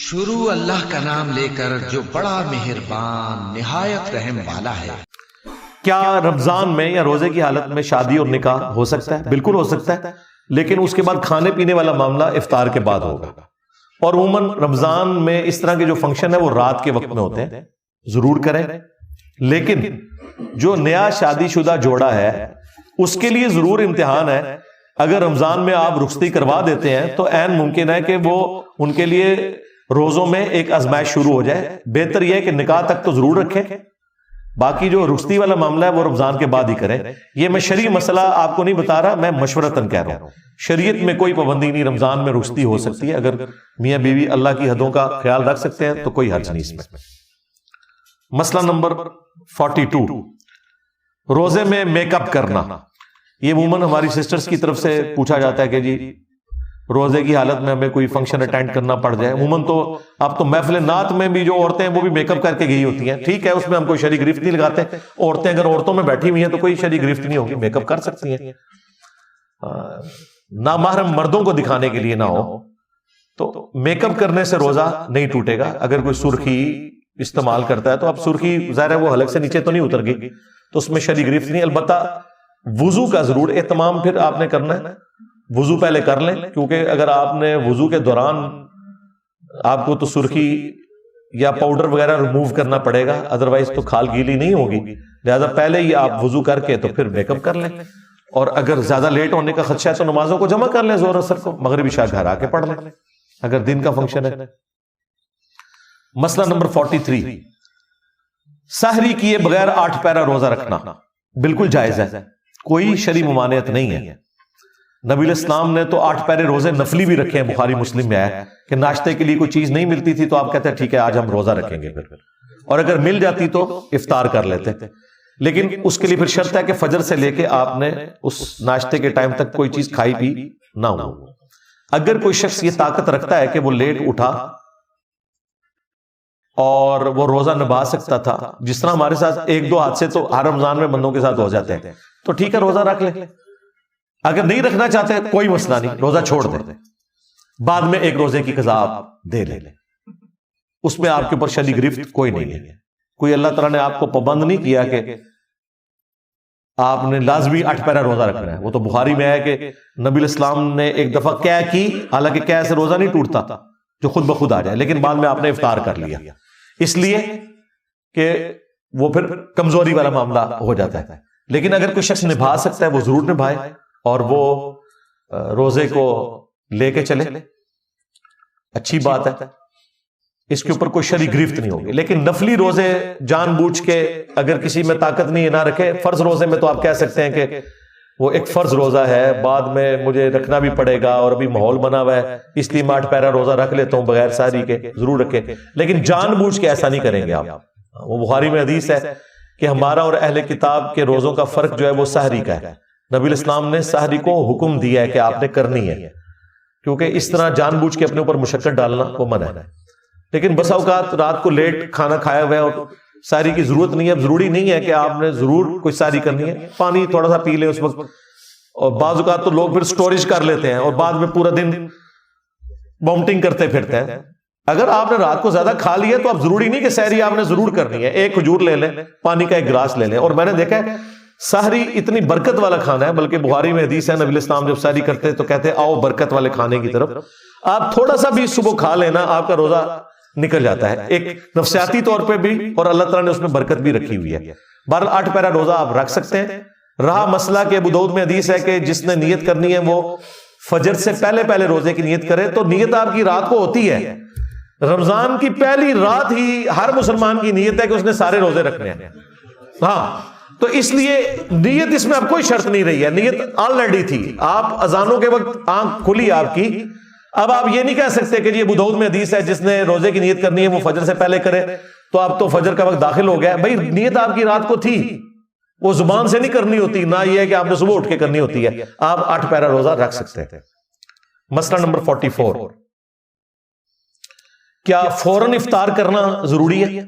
شروع اللہ کا نام لے کر جو بڑا مہربان نہایت رحم والا ہے۔ کیا رمضان میں یا روزے کی حالت میں شادی اور نکاح ہو سکتا ہے؟ بالکل ہو سکتا ہے، لیکن اس کے بعد کھانے پینے والا معاملہ افطار کے بعد ہوگا۔ اور عموماً رمضان میں اس طرح کے جو فنکشن ہے وہ رات کے وقت میں ہوتے ہیں، ضرور کریں۔ لیکن جو نیا شادی شدہ جوڑا ہے اس کے لیے ضرور امتحان ہے۔ اگر رمضان میں آپ رخصتی کروا دیتے ہیں تو عین ممکن ہے کہ وہ ان کے لیے روزوں میں ایک آزمائش شروع ہو جائے۔ بہتر یہ ہے کہ نکاح تک تو ضرور رکھیں، باقی جو رخصتی والا معاملہ ہے وہ رمضان کے بعد ہی کریں۔ یہ میں شرعی مسئلہ آپ کو نہیں بتا رہا، میں مشورتاً کہہ رہا ہوں۔ شریعت میں کوئی پابندی نہیں، رمضان میں رخصتی ہو سکتی ہے، اگر میاں بیوی اللہ کی حدوں کا خیال رکھ سکتے ہیں تو کوئی حرج نہیں اس میں۔ مسئلہ نمبر 42، روزے میں میک اپ کرنا۔ یہ عموماً ہماری سسٹرز کی طرف سے پوچھا جاتا ہے کہ جی روزے کی حالت میں ہمیں کوئی فنکشن اٹینڈ کرنا پڑ جائے۔ عموماً تو اب تو محفل نعت میں بھی جو عورتیں ہیں وہ بھی میک اپ کر کے گئی ہوتی ہیں، ٹھیک ہے، اس میں ہم کوئی شرعی گرفت نہیں لگاتے۔ عورتیں اگر عورتوں میں بیٹھی ہوئی ہیں تو کوئی شرعی گرفت نہیں ہوگی، میک اپ کر سکتی ہیں۔ نامحرم مردوں کو دکھانے کے لیے نہ ہو تو میک اپ کرنے سے روزہ نہیں ٹوٹے گا۔ اگر کوئی سرخی استعمال کرتا ہے تو اب سرخی ظاہر ہے وہ حلق سے نیچے تو نہیں اتر گئی، تو اس میں شرعی گرفت نہیں۔ البتہ وضو کا ضرور اہتمام پھر آپ نے کرنا ہے، وضو پہلے کر لیں، کیونکہ اگر آپ نے وضو کے دوران آپ کو تو سرخی یا پاؤڈر وغیرہ ریموو کرنا پڑے گا، ادروائز تو کھال گیلی نہیں ہوگی، لہذا پہلے ہی آپ وضو کر کے تو پھر میک اپ کر لیں۔ اور اگر زیادہ لیٹ ہونے کا خدشہ ہے تو نمازوں کو جمع کر لیں، ظہر اثر کو، مغرب عشاء گھر آ کے پڑھ لیں اگر دن کا فنکشن ہے۔ مسئلہ نمبر 43، سحری کیے بغیر 8 پیرا روزہ رکھنا بالکل جائز ہے، کوئی شرعی ممانعت نہیں ہے۔ نبی علیہ السلام نے تو 8 پیرے روزے نفلی بھی رکھے ہیں، بخاری مسلم میں آیا کہ ناشتے کے لیے کوئی چیز نہیں ملتی تھی تو آپ کہتے ہیں ٹھیک ہے آج ہم روزہ رکھیں گے، پھر اور اگر مل جاتی تو افطار کر لیتے، لیکن اس کے لیے پھر شرط ہے کہ فجر سے لے کے آپ نے اس ناشتے کے ٹائم تک کوئی چیز کھائی پی نہ ہو۔ اگر کوئی شخص یہ طاقت رکھتا ہے کہ وہ لیٹ اٹھا اور وہ روزہ نبھا سکتا تھا، جس طرح ہمارے ساتھ 1-2 حادثے تو ہر رمضان میں بندوں کے ساتھ ہو جاتے ہیں، تو ٹھیک ہے روزہ رکھ لیں۔ اگر نہیں رکھنا چاہتے کوئی مسئلہ نہیں، روزہ چھوڑ دیں، بعد میں 1 روزے کی قضا آپ دے لیں، اس میں آپ کے اوپر شرعی گرفت کوئی نہیں ہے۔ کوئی اللہ تعالیٰ نے آپ کو پابند نہیں کیا کہ آپ نے لازمی 8 پیرا روزہ رکھنا ہے۔ وہ تو بخاری میں ہے کہ نبی علیہ السلام نے ایک دفعہ قے کی، حالانکہ قے سے روزہ نہیں ٹوٹتا جو خود بخود آ جائے، لیکن بعد میں آپ نے افطار کر لیا، اس لیے کہ وہ پھر کمزوری والا معاملہ ہو جاتا ہے۔ لیکن اگر کوئی شخص نبھا سکتا ہے وہ ضرور نبھائے اور وہ روزے کو لے کے چلے، اچھی بات ہے، اس کے اوپر کوئی شرعی گرفت نہیں ہوگی۔ لیکن نفلی روزے جان بوجھ کے اگر کسی میں طاقت نہیں نہ رکھے، فرض روزے میں تو آپ کہہ سکتے ہیں کہ وہ ایک فرض روزہ ہے، بعد میں مجھے رکھنا بھی پڑے گا اور ابھی ماحول بنا ہوا ہے اس لیے میں 8 پیرا روزہ رکھ لیتا ہوں بغیر سحری کے، ضرور رکھیں، لیکن جان بوجھ کے ایسا نہیں کریں گے آپ۔ وہ بخاری میں حدیث ہے کہ ہمارا اور اہل کتاب کے روزوں کا فرق جو ہے وہ سحری کا ہے۔ نبی علیہ السلام نے سحری کو حکم دیا ہے کہ آپ نے کرنی ہے، کیونکہ اس طرح جان بوجھ کے اپنے اوپر مشقت ڈالنا وہ منع ہے۔ لیکن بسا اوقات رات کو لیٹ کھانا کھایا ہوا ہے اور سحری کی ضرورت نہیں ہے، ضروری نہیں ہے کہ آپ نے ضرور کوئی سحری کرنی ہے، پانی تھوڑا سا پی لیں اس وقت۔ اور بعض اوقات تو لوگ پھر سٹوریج کر لیتے ہیں اور بعد میں پورا دن وامٹنگ کرتے پھرتے ہیں۔ اگر آپ نے رات کو زیادہ کھا لیا تو اب ضروری نہیں کہ سحری آپ نے ضرور کرنی ہے، 1 کھجور لے لیں، پانی کا 1 گلاس لے لیں۔ اور میں نے دیکھا ہے سحری اتنی برکت والا کھانا ہے، بلکہ بخاری میں حدیث ہے نبی علیہ السلام جب سحری کرتے تو کہتے آؤ برکت والے کھانے کی طرف۔ آپ تھوڑا سا بھی صبح کھا لینا آپ کا روزہ نکل جاتا ہے، ایک نفسیاتی طور پہ بھی، اور اللہ تعالیٰ نے اس میں برکت بھی رکھی ہوئی ہے۔ بہرحال 8 پیرا روزہ آپ رکھ سکتے ہیں۔ رہا مسئلہ کہ ابو داؤد میں حدیث ہے کہ جس نے نیت کرنی ہے وہ فجر سے پہلے روزے کی نیت کرے، تو نیت آپ کی رات کو ہوتی ہے۔ رمضان کی پہلی رات ہی ہر مسلمان کی نیت ہے کہ اس نے سارے روزے رکھنے ہیں، ہاں، تو اس لیے نیت اس میں اب کوئی شرط نہیں رہی ہے، نیت آلریڈی تھی، آپ اذانوں کے وقت آنکھ کھلی آپ کی۔ اب آپ یہ نہیں کہہ سکتے کہ یہ ابو داؤد میں حدیث ہے جس نے روزے کی نیت کرنی ہے وہ فجر سے پہلے کرے، تو اب تو فجر کا وقت داخل ہو گیا۔ بھائی نیت آپ کی رات کو تھی، وہ زبان سے نہیں کرنی ہوتی، نہ یہ ہے کہ آپ نے صبح اٹھ کے کرنی ہوتی ہے، آپ 8 پیرا روزہ رکھ سکتے ہیں۔ مسئلہ نمبر 44، کیا فوراً افطار کرنا ضروری ہے؟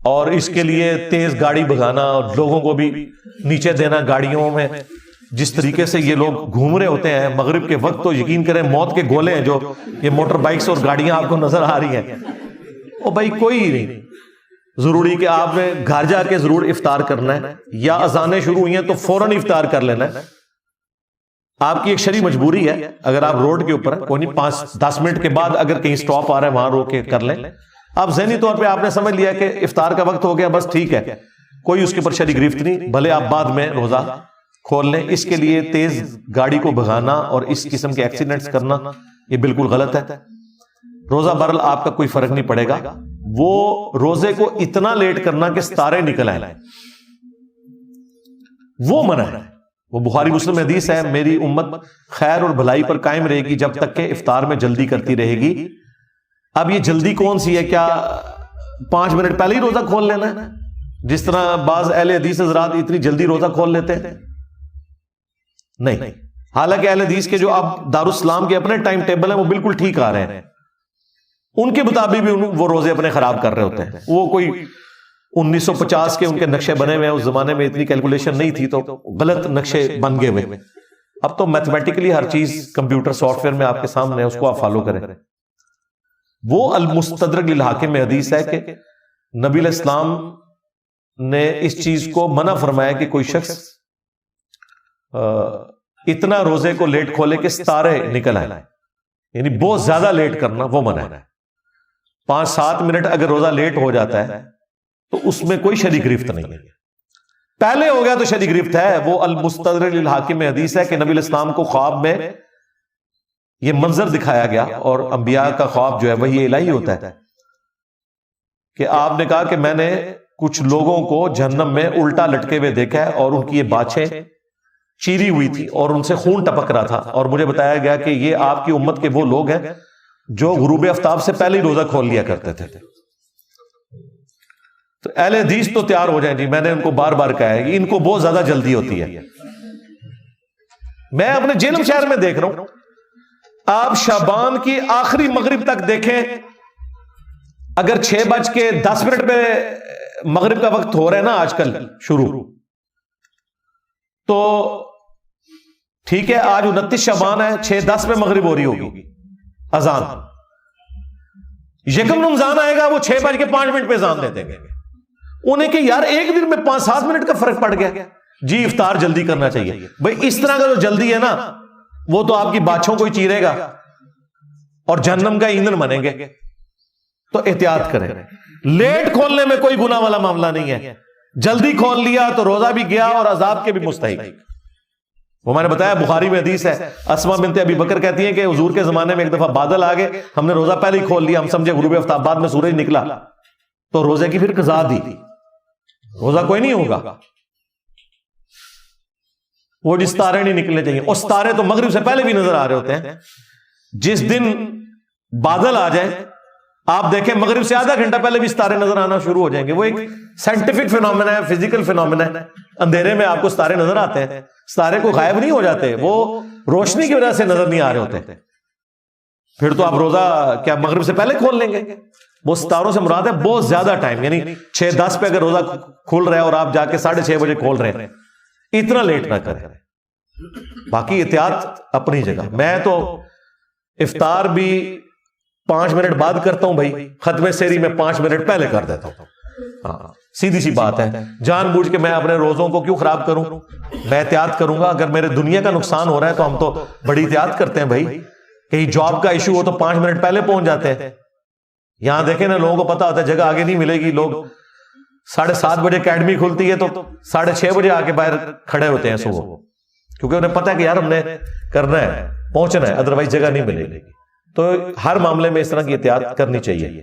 اور اس کے لیے تیز گاڑی بھگانا اور لوگوں کو بھی نیچے دینا گاڑیوں میں، جس طریقے سے یہ لوگ گھوم رہے ہوتے ہیں مغرب کے وقت، تو یقین کریں موت کے گولے ہیں جو یہ موٹر بائکس اور گاڑیاں آپ کو نظر آ رہی ہیں، او بھائی کوئی نہیں ضروری کہ آپ نے گھر جا کے ضرور افطار کرنا ہے، یا اذانیں شروع ہوئی ہیں تو فوراً افطار کر لینا ہے. آپ کی ایک شرعی مجبوری ہے، اگر آپ روڈ کے اوپر کوئی نہیں 5-10 منٹ کے بعد اگر کہیں سٹاپ آ رہا ہے وہاں روک کے کر لیں. آپ ذہنی طور پہ آپ نے سمجھ لیا کہ افطار کا وقت ہو گیا، بس ٹھیک ہے، کوئی اس کے اوپر شرعی گرفت نہیں، بھلے آپ بعد میں روزہ کھول لیں. اس کے لیے تیز گاڑی کو بھگانا اور اس قسم کے ایکسیڈنٹس کرنا یہ بالکل غلط ہے. روزہ بہرحال آپ کا کوئی فرق نہیں پڑے گا. وہ روزے کو اتنا لیٹ کرنا کہ ستارے نکل آئیں وہ منع ہے. وہ بخاری مسلم حدیث ہے، میری امت خیر اور بھلائی پر قائم رہے گی جب تک کہ افطار میں جلدی کرتی رہے گی. اب یہ جلدی کون سی ہے؟ کیا 5 منٹ پہلے ہی روزہ کھول لینا ہے جس طرح بعض اہل حدیث حضرات اتنی جلدی روزہ کھول لیتے ہیں؟ نہیں. حالانکہ اہل حدیث کے جو اب دارالاسلام کے اپنے ٹائم ٹیبل ہیں وہ بالکل ٹھیک آ رہے ہیں، ان کے مطابق بھی وہ روزے اپنے خراب کر رہے ہوتے ہیں. وہ کوئی 1950 کے ان کے نقشے بنے ہوئے ہیں، اس زمانے میں اتنی کیلکولیشن نہیں تھی تو غلط نقشے بن گئے ہوئے. اب تو میتھمیٹیکلی ہر چیز کمپیوٹر سافٹ ویئر میں آپ کے سامنے ہے، اس کو آپ فالو کریں. وہ المستدرک للحاکم میں حدیث ہے کہ نبی علیہ السلام نے اس چیز کو منع فرمایا کہ کوئی شخص اتنا روزے کو لیٹ کھولے کہ ستارے نکل آئے، یعنی بہت زیادہ لیٹ کرنا وہ منع ہے. 5-7 منٹ اگر روزہ لیٹ ہو جاتا ہے تو اس میں کوئی شرعی گرفت نہیں ہے. پہلے ہو گیا تو شرعی گرفت ہے. وہ المستدرک للحاکم میں حدیث ہے کہ نبی علیہ السلام کو خواب میں یہ منظر دکھایا گیا، اور انبیاء کا خواب جو ہے وہی الہی ہوتا ہے، کہ آپ نے کہا کہ میں نے کچھ لوگوں کو جہنم میں الٹا لٹکے ہوئے دیکھا ہے اور ان کی یہ باچھیں چیری ہوئی تھی اور ان سے خون ٹپک رہا تھا، اور مجھے بتایا گیا کہ یہ آپ کی امت کے وہ لوگ ہیں جو غروب آفتاب سے پہلے ہی روزہ کھول لیا کرتے تھے. تو اہل حدیث تو تیار ہو جائیں جی، میں نے ان کو بار بار کہا ہے کہ ان کو بہت زیادہ جلدی ہوتی ہے. میں اپنے جہلم شہر میں دیکھ رہا ہوں، آپ شعبان کی آخری مغرب تک دیکھیں، اگر 6:10 پہ مغرب کا وقت ہو رہا ہے نا آج کل شروع، تو ٹھیک ہے آج 29 شعبان ہے، 6:10 پہ مغرب ہو رہی ہوگی اذان. یکم رمضان آئے گا وہ 6:05 پہ اذان دے دیں گے انہیں کہ یار ایک دن میں 5-7 منٹ کا فرق پڑ گیا جی، افطار جلدی کرنا چاہیے. بھائی اس طرح کا جو جلدی ہے نا وہ تو آپ کی باچھوں کو ہی چیرے گا اور جہنم کا ایندھن بنیں گے. تو احتیاط کریں. لیٹ کھولنے میں کوئی گناہ والا معاملہ نہیں ہے، جلدی کھول لیا تو روزہ بھی گیا اور عذاب کے بھی مستحق. وہ میں نے بتایا بخاری میں حدیث ہے، اسماء بنت ابی بکر کہتی ہیں کہ حضور کے زمانے میں ایک دفعہ بادل آ گئے، ہم نے روزہ پہلے ہی کھول لیا، ہم سمجھے غروب آفتاب، بعد میں سورج نکلا تو روزے کی پھر قضا دی، روزہ کوئی نہیں ہوگا. وہ جس ستارے نہیں نکلنے چاہیے، اور ستارے تو مغرب سے پہلے بھی نظر آ رہے ہوتے ہیں. جس دن بادل آ جائیں آپ دیکھیں مغرب سے آدھا گھنٹہ پہلے بھی ستارے نظر آنا شروع ہو جائیں گے. وہ ایک سائنٹیفک فینومینا ہے، فزیکل فینومینا ہے. اندھیرے میں آپ کو ستارے نظر آتے ہیں، ستارے کو غائب نہیں ہو جاتے، وہ روشنی کی وجہ سے نظر نہیں آ رہے ہوتے. پھر تو آپ روزہ کیا مغرب سے پہلے کھول لیں گے؟ وہ ستاروں سے مراد ہے بہت زیادہ ٹائم، یعنی 6:10 پہ اگر روزہ کھل رہا ہے اور آپ جا کے 6:30 بجے کھول رہے ہیں، اتنا لیٹ نہ کریں. باقی احتیاط اپنی جگہ. میں تو افطار بھی 5 منٹ بعد کرتا ہوں بھائی، ختم سحری میں 5 منٹ پہلے کر دیتا ہوں. ہاں سیدھی سی بات ہے، جان بوجھ کے میں اپنے روزوں کو کیوں خراب کروں؟ میں احتیاط کروں گا. اگر میرے دنیا کا نقصان ہو رہا ہے تو ہم تو بڑی احتیاط کرتے ہیں بھائی. کہیں جاب کا ایشو ہو تو 5 منٹ پہلے پہنچ جاتے ہیں. یہاں دیکھیں نا، لوگوں کو پتا ہوتا ہے جگہ آگے نہیں ملے گی، لوگ 7:30 بجے اکیڈمی کھلتی ہے تو 6:30 بجے آ کے باہر کھڑے ہوتے ہیں صبح، کیونکہ انہیں پتا ہے کہ یار ہم نے کرنا ہے، پہنچنا ہے، ادروائز جگہ نہیں ملے گی. تو ہر معاملے میں اس طرح کی احتیاط کرنی چاہیے.